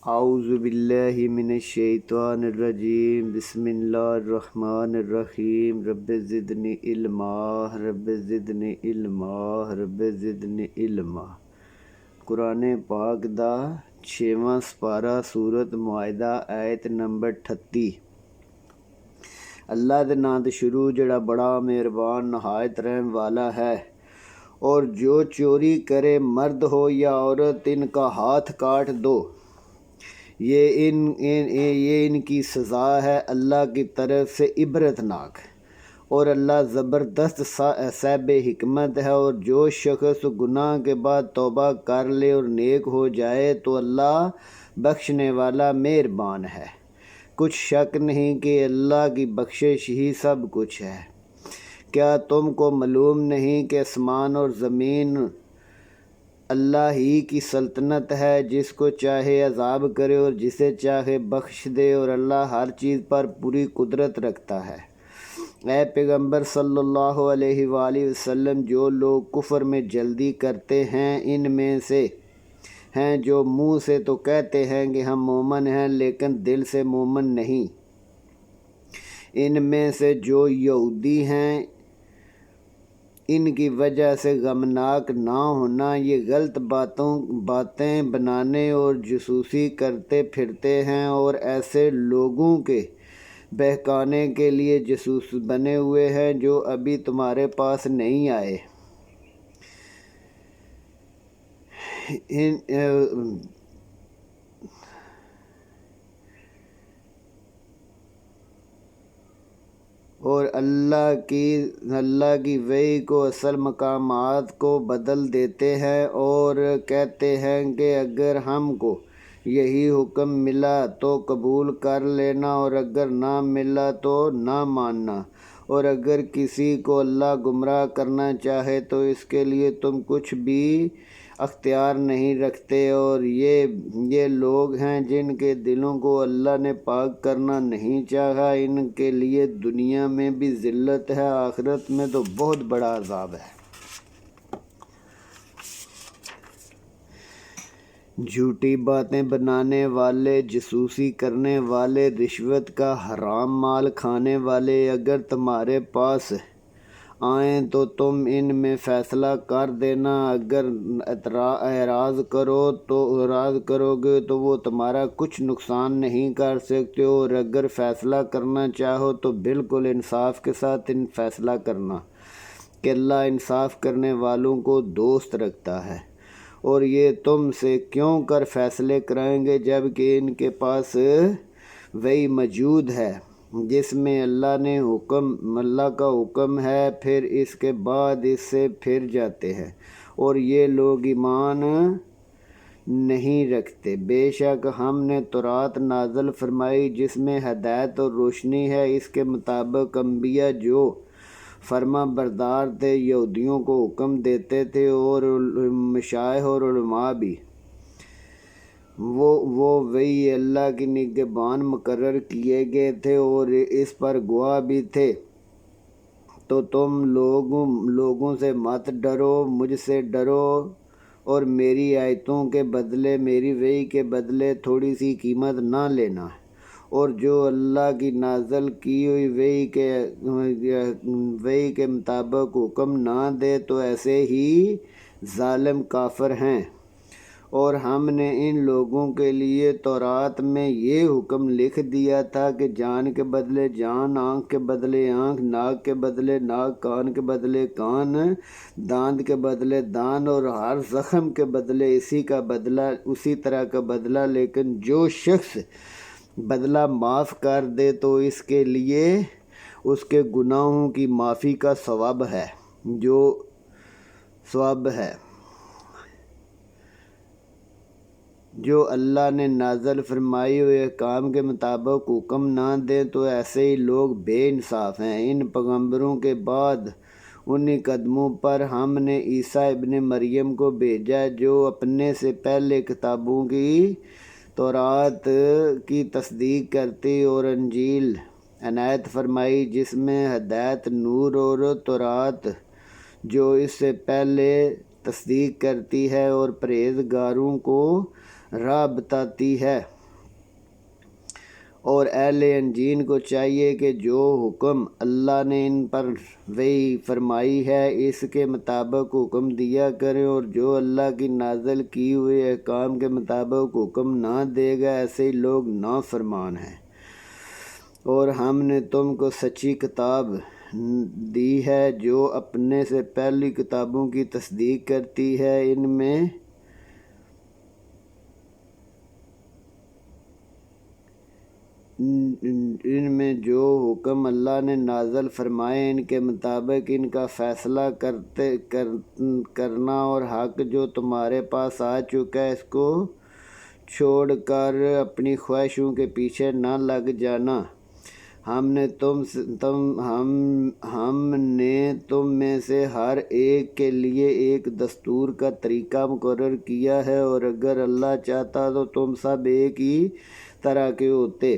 اعوذ باللہ من الشیطان الرجیم بسم اللہ الرحمن الرحیم رب زدنی علما رب زدنی علما رب زدنی علما۔ قرآن پاک دا 6واں سپارہ سورت معاہدہ آیت نمبر 38۔ اللہ دے نام تے شروع جڑا بڑا مہربان نہایت رحم والا ہے۔ اور جو چوری کرے مرد ہو یا عورت ان کا ہاتھ کاٹ دو، یہ ان کی سزا ہے اللہ کی طرف سے عبرتناک، اور اللہ زبردست صاحب حکمت ہے۔ اور جو شخص گناہ کے بعد توبہ کر لے اور نیک ہو جائے تو اللہ بخشنے والا مہربان ہے۔ کچھ شک نہیں کہ اللہ کی بخشش ہی سب کچھ ہے۔ کیا تم کو معلوم نہیں کہ آسمان اور زمین اللہ ہی کی سلطنت ہے، جس کو چاہے عذاب کرے اور جسے چاہے بخش دے، اور اللہ ہر چیز پر پوری قدرت رکھتا ہے۔ اے پیغمبر صلی اللہ علیہ وآلہ وسلم، جو لوگ کفر میں جلدی کرتے ہیں ان میں سے ہیں جو منہ سے تو کہتے ہیں کہ ہم مومن ہیں لیکن دل سے مومن نہیں۔ ان میں سے جو یہودی ہیں، ان کی وجہ سے غمناک نہ ہونا، یہ غلط باتیں بنانے اور جاسوسی کرتے پھرتے ہیں، اور ایسے لوگوں کے بہکانے کے لیے جاسوس بنے ہوئے ہیں جو ابھی تمہارے پاس نہیں آئے۔ اور اللہ کی وحی کو اصل مقامات کو بدل دیتے ہیں اور کہتے ہیں کہ اگر ہم کو یہی حکم ملا تو قبول کر لینا، اور اگر نہ ملا تو نہ ماننا، اور اگر کسی کو اللہ گمراہ کرنا چاہے تو اس کے لیے تم کچھ بھی اختیار نہیں رکھتے۔ اور یہ لوگ ہیں جن کے دلوں کو اللہ نے پاک کرنا نہیں چاہا، ان کے لیے دنیا میں بھی ذلت ہے، آخرت میں تو بہت بڑا عذاب ہے۔ جھوٹی باتیں بنانے والے، جاسوسی کرنے والے، رشوت کا حرام مال کھانے والے اگر تمہارے پاس آئیں تو تم ان میں فیصلہ کر دینا۔ اگر اعراض کرو گے تو وہ تمہارا کچھ نقصان نہیں کر سکتے، اور اگر فیصلہ کرنا چاہو تو بالکل انصاف کے ساتھ فیصلہ کرنا کہ اللہ انصاف کرنے والوں کو دوست رکھتا ہے۔ اور یہ تم سے کیوں کر فیصلے کرائیں گے جب کہ ان کے پاس وحی موجود ہے جس میں اللہ کا حکم ہے، پھر اس کے بعد اس سے پھر جاتے ہیں اور یہ لوگ ایمان نہیں رکھتے۔ بے شک ہم نے تورات نازل فرمائی جس میں ہدایت اور روشنی ہے، اس کے مطابق انبیاء جو فرما بردار تھے یہودیوں کو حکم دیتے تھے، اور مشائخ اور علماء بھی وہ وہی اللہ کی نگہبان مقرر کیے گئے تھے اور اس پر گواہ بھی تھے۔ تو تم لوگوں سے مت ڈرو، مجھ سے ڈرو، اور میری آیتوں کے بدلے، میری وحی کے بدلے تھوڑی سی قیمت نہ لینا، اور جو اللہ کی نازل کی ہوئی وحی کے مطابق حکم نہ دے تو ایسے ہی ظالم کافر ہیں۔ اور ہم نے ان لوگوں کے لیے تورات میں یہ حکم لکھ دیا تھا کہ جان کے بدلے جان، آنکھ کے بدلے آنکھ، ناک کے بدلے ناک، کان کے بدلے کان، دانت کے بدلے دانت، اور ہر زخم کے بدلے اسی طرح کا بدلہ۔ لیکن جو شخص بدلہ معاف کر دے تو اس کے لیے اس کے گناہوں کی معافی کا ثواب ہے۔ جو اللہ نے نازل فرمائی ہوئے احکام کے مطابق حکم نہ دیں تو ایسے ہی لوگ بے انصاف ہیں۔ ان پیغمبروں کے بعد انہی قدموں پر ہم نے عیسیٰ ابن مریم کو بھیجا جو اپنے سے پہلے کتابوں کی تورات کی تصدیق کرتی اور انجیل عنایت فرمائی جس میں ہدایت، نور، اور تورات جو اس سے پہلے تصدیق کرتی ہے اور پرہیزگاروں کو راہ بتاتی ہے۔ اور اہل انجیل کو چاہیے کہ جو حکم اللہ نے ان پر وحی فرمائی ہے اس کے مطابق حکم دیا کریں، اور جو اللہ کی نازل کی ہوئے احکام کے مطابق حکم نہ دے گا ایسے لوگ نافرمان ہیں۔ اور ہم نے تم کو سچی کتاب دی ہے جو اپنے سے پہلی کتابوں کی تصدیق کرتی ہے، ان میں جو حکم اللہ نے نازل فرمائے ان کے مطابق ان کا فیصلہ کرنا، اور حق جو تمہارے پاس آ چکا ہے اس کو چھوڑ کر اپنی خواہشوں کے پیچھے نہ لگ جانا۔ ہم نے تم میں سے ہر ایک کے لیے ایک دستور کا طریقہ مقرر کیا ہے، اور اگر اللہ چاہتا تو تم سب ایک ہی طرح کے ہوتے،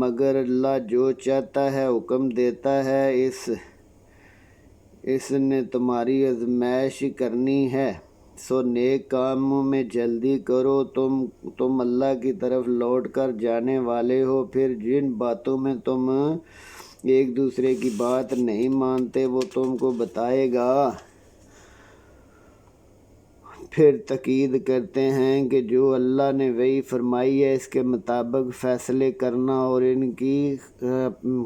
مگر اللہ جو چاہتا ہے حکم دیتا ہے۔ اس نے تمہاری آزمائش کرنی ہے، سو نیک کاموں میں جلدی کرو، تم اللہ کی طرف لوٹ کر جانے والے ہو۔ پھر جن باتوں میں تم ایک دوسرے کی بات نہیں مانتے وہ تم کو بتائے گا۔ پھر تاکید کرتے ہیں کہ جو اللہ نے وحی فرمائی ہے اس کے مطابق فیصلے کرنا، اور ان کی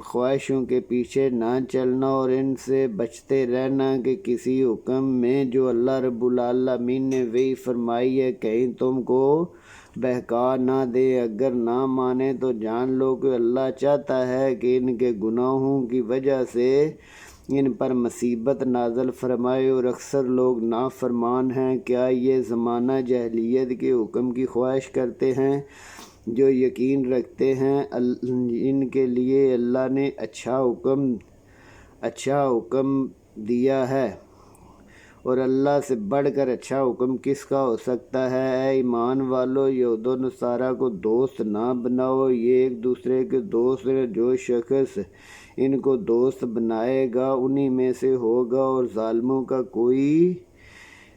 خواہشوں کے پیچھے نہ چلنا، اور ان سے بچتے رہنا کہ کسی حکم میں جو اللہ رب العالمین نے وحی فرمائی ہے کہیں تم کو بہکا نہ دے۔ اگر نہ مانے تو جان لو کہ اللہ چاہتا ہے کہ ان کے گناہوں کی وجہ سے ان پر مصیبت نازل فرمائے، اور اکثر لوگ نافرمان ہیں۔ کیا یہ زمانہ جاہلیت کے حکم کی خواہش کرتے ہیں؟ جو یقین رکھتے ہیں ان کے لیے اللہ نے اچھا حکم دیا ہے، اور اللہ سے بڑھ کر اچھا حکم کس کا ہو سکتا ہے؟ اے ایمان والو، یہود و نصارہ کو دوست نہ بناؤ، یہ ایک دوسرے کے دوست ہیں۔ جو شخص ان کو دوست بنائے گا انہی میں سے ہوگا، اور ظالموں کا کوئی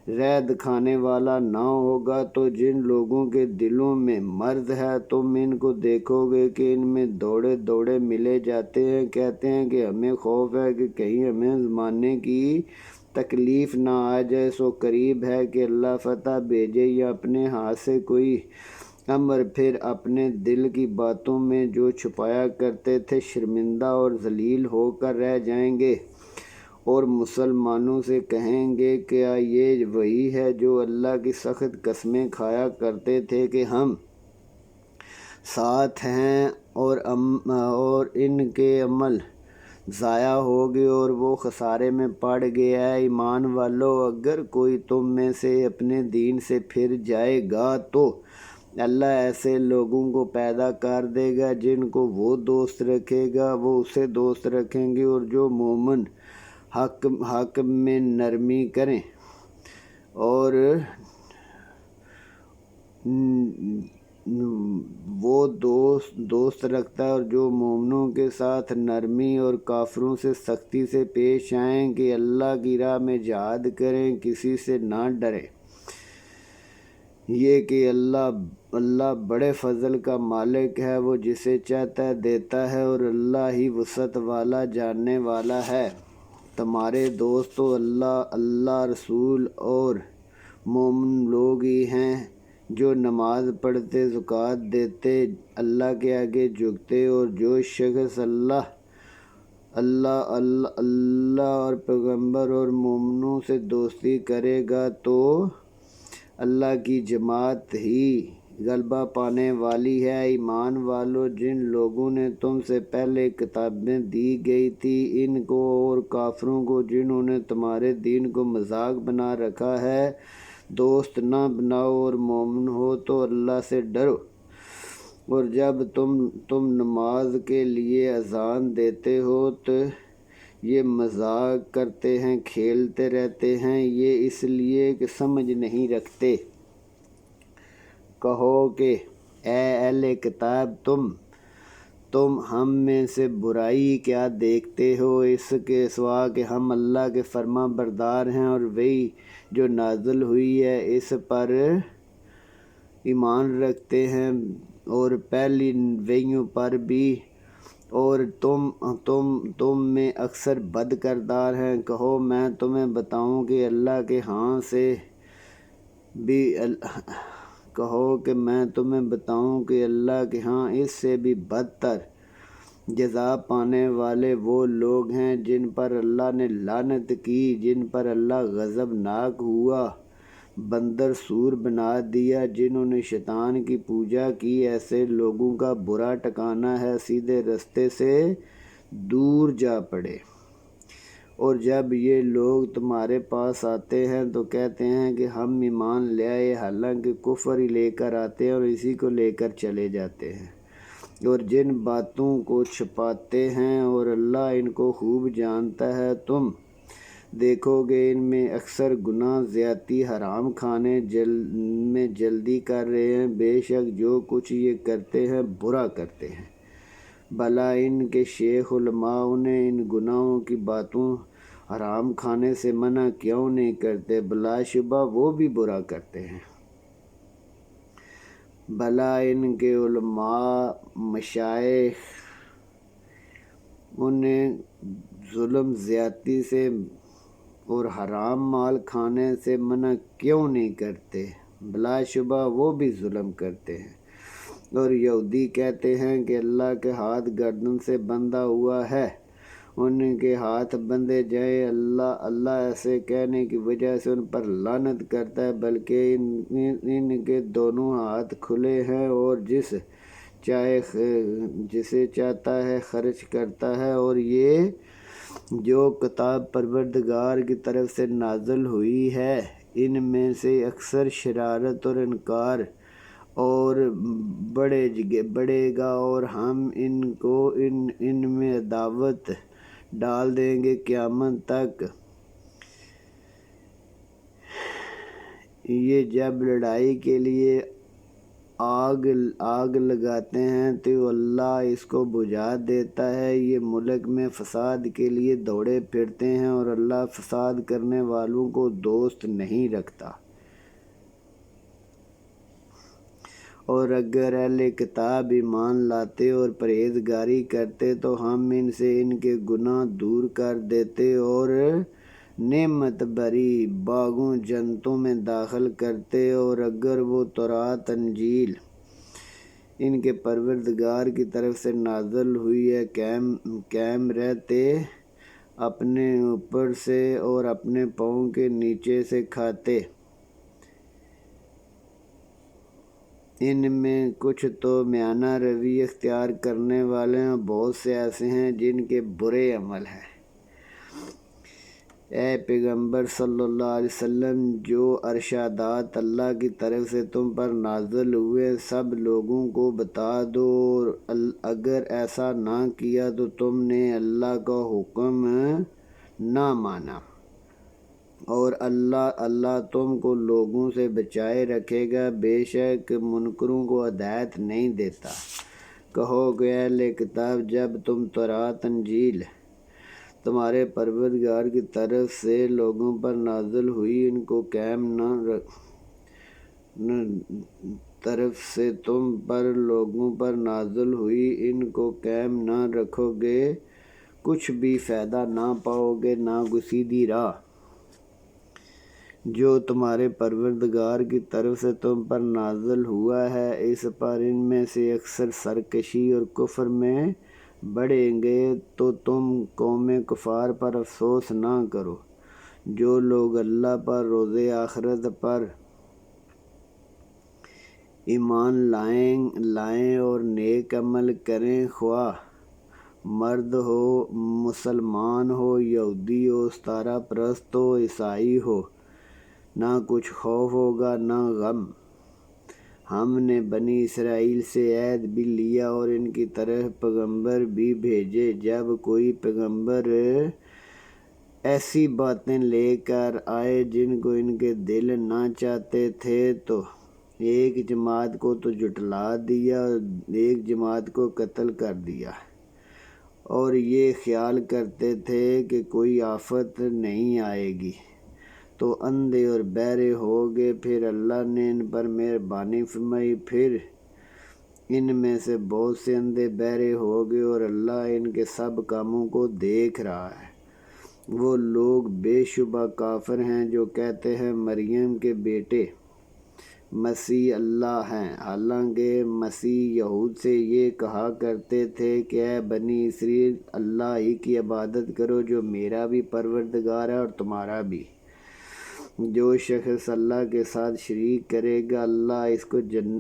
رائے دکھانے والا نہ ہوگا۔ تو جن لوگوں کے دلوں میں مرض ہے تم ان کو دیکھو گے کہ ان میں دوڑے ملے جاتے ہیں، کہتے ہیں کہ ہمیں خوف ہے کہ کہیں ہمیں زمانے کی تکلیف نہ آ جائے، سو قریب ہے کہ اللہ فتح بھیجے یا اپنے ہاتھ سے کوئی امر۔ پھر اپنے دل کی باتوں میں جو چھپایا کرتے تھے شرمندہ اور ذلیل ہو کر رہ جائیں گے، اور مسلمانوں سے کہیں گے کیا یہ وہی ہے جو اللہ کی سخت قسمیں کھایا کرتے تھے کہ ہم ساتھ ہیں، اور ان کے عمل ضائع ہو گئے اور وہ خسارے میں پڑ گیا ہے۔ ایمان والو، اگر کوئی تم میں سے اپنے دین سے پھر جائے گا تو اللہ ایسے لوگوں کو پیدا کر دے گا جن کو وہ دوست رکھے گا وہ اسے دوست رکھیں گے، اور جو مومن حق میں نرمی کریں اور وہ دوست رکھتا ہے، اور جو مومنوں کے ساتھ نرمی اور کافروں سے سختی سے پیش آئیں کہ اللہ کی راہ میں جہاد کریں، کسی سے نہ ڈریں۔ یہ کہ اللہ بڑے فضل کا مالک ہے، وہ جسے چاہتا ہے دیتا ہے، اور اللہ ہی وسعت والا جاننے والا ہے۔ تمہارے دوست تو اللہ رسول اور مومن لوگ ہی ہیں جو نماز پڑھتے، زکوٰۃ دیتے، اللہ کے آگے جھکتے، اور جو شخص اللہ اور پیغمبر اور مومنوں سے دوستی کرے گا تو اللہ کی جماعت ہی غلبہ پانے والی ہے۔ ایمان والو، جن لوگوں نے تم سے پہلے کتابیں دی گئی تھی ان کو اور کافروں کو جنہوں نے تمہارے دین کو مذاق بنا رکھا ہے دوست نہ بناؤ، اور مومن ہو تو اللہ سے ڈرو۔ اور جب تم نماز کے لیے اذان دیتے ہو تو یہ مذاق کرتے ہیں، کھیلتے رہتے ہیں، یہ اس لیے کہ سمجھ نہیں رکھتے۔ کہو کہ اے اہل کتاب، تم ہم میں سے برائی کیا دیکھتے ہو اس کے سوا کہ ہم اللہ کے فرما بردار ہیں، اور وحی جو نازل ہوئی ہے اس پر ایمان رکھتے ہیں۔ اور پہلی وحیوں پر بھی، اور تم میں اکثر بد کردار ہیں۔ کہو میں تمہیں بتاؤں کہ اللہ کے ہاں سے بھی اللہ کے ہاں اس سے بھی بدتر جزا پانے والے وہ لوگ ہیں جن پر اللہ نے لعنت کی، جن پر اللہ غضبناک ہوا، بندر سور بنا دیا، جنہوں نے شیطان کی پوجا کی۔ ایسے لوگوں کا برا ٹھکانہ ہے، سیدھے رستے سے دور جا پڑے۔ اور جب یہ لوگ تمہارے پاس آتے ہیں تو کہتے ہیں کہ ہم ایمان لے آئے، حالانکہ کفر ہی لے کر آتے ہیں اور اسی کو لے کر چلے جاتے ہیں۔ اور جن باتوں کو چھپاتے ہیں اور اللہ ان کو خوب جانتا ہے، تم دیکھو گے ان میں اکثر گناہ زیادتی، حرام کھانے میں جلدی کر رہے ہیں۔ بے شک جو کچھ یہ کرتے ہیں برا کرتے ہیں۔ بھلا ان کے شیخ علماء انہیں ان گناہوں کی باتوں، حرام کھانے سے منع کیوں نہیں کرتے؟ بلا شبہ وہ بھی برا کرتے ہیں۔ بھلا ان کے علماء، مشائخ انہیں ظلم، زیادتی سے اور حرام مال کھانے سے منع کیوں نہیں کرتے؟ بلا شبہ وہ بھی ظلم کرتے ہیں۔ اور یہودی کہتے ہیں کہ اللہ کے ہاتھ گردن سے بندھا ہوا ہے، ان کے ہاتھ بندھے جائیں، اللہ ایسے کہنے کی وجہ سے ان پر لعنت کرتا ہے، بلکہ ان کے دونوں ہاتھ کھلے ہیں اور جسے چاہتا ہے خرچ کرتا ہے۔ اور یہ جو کتاب پروردگار کی طرف سے نازل ہوئی ہے، ان میں سے اکثر شرارت اور انکار اور بڑھے گا، اور ہم ان میں عداوت ڈال دیں گے قیامت تک۔ یہ جب لڑائی کے لیے آگ لگاتے ہیں تو اللہ اس کو بجھا دیتا ہے۔ یہ ملک میں فساد کے لیے دوڑے پھرتے ہیں اور اللہ فساد کرنے والوں کو دوست نہیں رکھتا۔ اور اگر اہل کتاب ایمان لاتے اور پرہیزگاری کرتے تو ہم ان سے ان کے گناہ دور کر دیتے اور نعمت بھری باغوں جنتوں میں داخل کرتے۔ اور اگر وہ تورات انجیل ان کے پروردگار کی طرف سے نازل ہوئی ہے قائم رہتے، اپنے اوپر سے اور اپنے پاؤں کے نیچے سے کھاتے۔ ان میں کچھ تو میانہ روی اختیار کرنے والے ہیں، بہت سے ایسے ہیں جن کے برے عمل ہیں۔ اے پیغمبر صلی اللہ علیہ وسلم، جو ارشادات اللہ کی طرف سے تم پر نازل ہوئے سب لوگوں کو بتا دو، اور اگر ایسا نہ کیا تو تم نے اللہ کا حکم نہ مانا، اور اللہ تم کو لوگوں سے بچائے رکھے گا، بے شک منکروں کو ہدایت نہیں دیتا۔ کہو کہ اہل کتاب، جب تورات انجیل تمہارے پروردگار کی طرف سے لوگوں پر نازل ہوئی، ان کو قائم نہ رکھو گے، کچھ بھی فائدہ نہ پاؤ گے، نہ گزیدہ راہ۔ جو تمہارے پروردگار کی طرف سے تم پر نازل ہوا ہے، اس پر ان میں سے اکثر سرکشی اور کفر میں بڑھیں گے، تو تم قوم کفار پر افسوس نہ کرو۔ جو لوگ اللہ پر، روز آخرت پر ایمان لائیں اور نیک عمل کریں، خواہ مرد ہو، مسلمان ہو، یہودی ہو، ستارہ پرست ہو، عیسائی ہو، نہ کچھ خوف ہوگا نہ غم۔ ہم نے بنی اسرائیل سے عہد بھی لیا اور ان کی طرف پیغمبر بھی بھیجے۔ جب کوئی پیغمبر ایسی باتیں لے کر آئے جن کو ان کے دل نہ چاہتے تھے تو ایک جماعت کو تو جھٹلا دیا اور ایک جماعت کو قتل کر دیا، اور یہ خیال کرتے تھے کہ کوئی آفت نہیں آئے گی، تو اندھے اور بہرے ہو گئے۔ پھر اللہ نے ان پر مہربانی فرمائی، پھر ان میں سے بہت سے اندھے بہرے ہو گئے اور اللہ ان کے سب کاموں کو دیکھ رہا ہے۔ وہ لوگ بے شبہ کافر ہیں جو کہتے ہیں مریم کے بیٹے مسیح اللہ ہیں، حالانکہ مسیح یہود سے یہ کہا کرتے تھے کہ اے بنی اسرائیل، اللہ ہی کی عبادت کرو جو میرا بھی پروردگار ہے اور تمہارا بھی۔ جو شخص اللہ کے ساتھ شریک کرے گا اللہ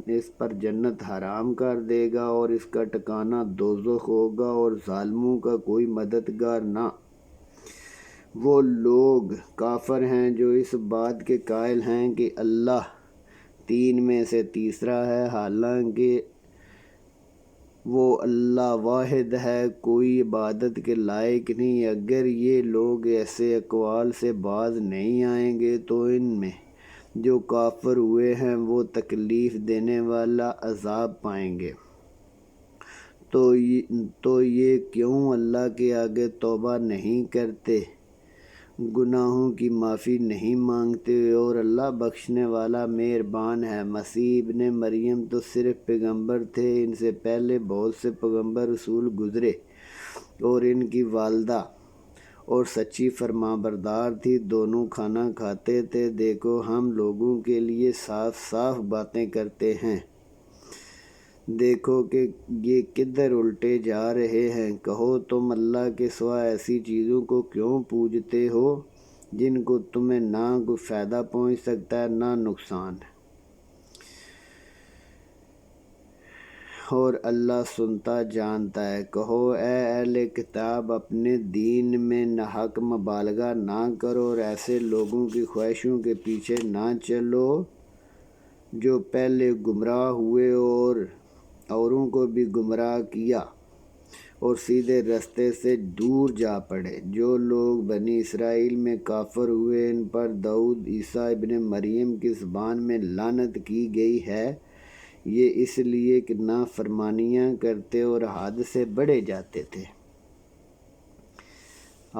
اس پر جنت حرام کر دے گا اور اس کا ٹھکانہ دوزخ ہوگا اور ظالموں کا کوئی مددگار نہ۔ وہ لوگ کافر ہیں جو اس بات کے قائل ہیں کہ اللہ تین میں سے تیسرا ہے، حالانکہ وہ اللہ واحد ہے، کوئی عبادت کے لائق نہیں۔ اگر یہ لوگ ایسے اقوال سے باز نہیں آئیں گے تو ان میں جو کافر ہوئے ہیں وہ تکلیف دینے والا عذاب پائیں گے۔ تو یہ کیوں اللہ کے آگے توبہ نہیں کرتے، گناہوں کی معافی نہیں مانگتے، اور اللہ بخشنے والا مہربان ہے۔ مسیح ابن مریم تو صرف پیغمبر تھے، ان سے پہلے بہت سے پیغمبر رسول گزرے اور ان کی والدہ اور سچی فرما بردار تھی، دونوں کھانا کھاتے تھے۔ دیکھو ہم لوگوں کے لیے صاف صاف باتیں کرتے ہیں، دیکھو کہ یہ کدھر الٹے جا رہے ہیں۔ کہو تم اللہ کے سوا ایسی چیزوں کو کیوں پوجتے ہو جن کو تمہیں نہ کوئی فائدہ پہنچ سکتا ہے نہ نقصان، اور اللہ سنتا جانتا ہے۔ کہو اے اہل کتاب، اپنے دین میں ناحق مبالغہ نہ کرو اور ایسے لوگوں کی خواہشوں کے پیچھے نہ چلو جو پہلے گمراہ ہوئے اور اوروں کو بھی گمراہ کیا اور سیدھے رستے سے دور جا پڑے۔ جو لوگ بنی اسرائیل میں کافر ہوئے ان پر داؤد عیسیٰ ابن مریم کی زبان میں لعنت کی گئی ہے، یہ اس لیے کہ نافرمانیاں کرتے اور حد سے بڑھے جاتے تھے۔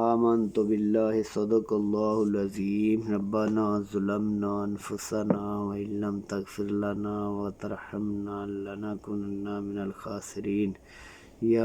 آمنت باللہ، صدق اللہ العظیم۔ ربنا ظلمنا انفسنا وإن لم تغفر لنا وترحمنا لنكونن من الخاسرین۔ یا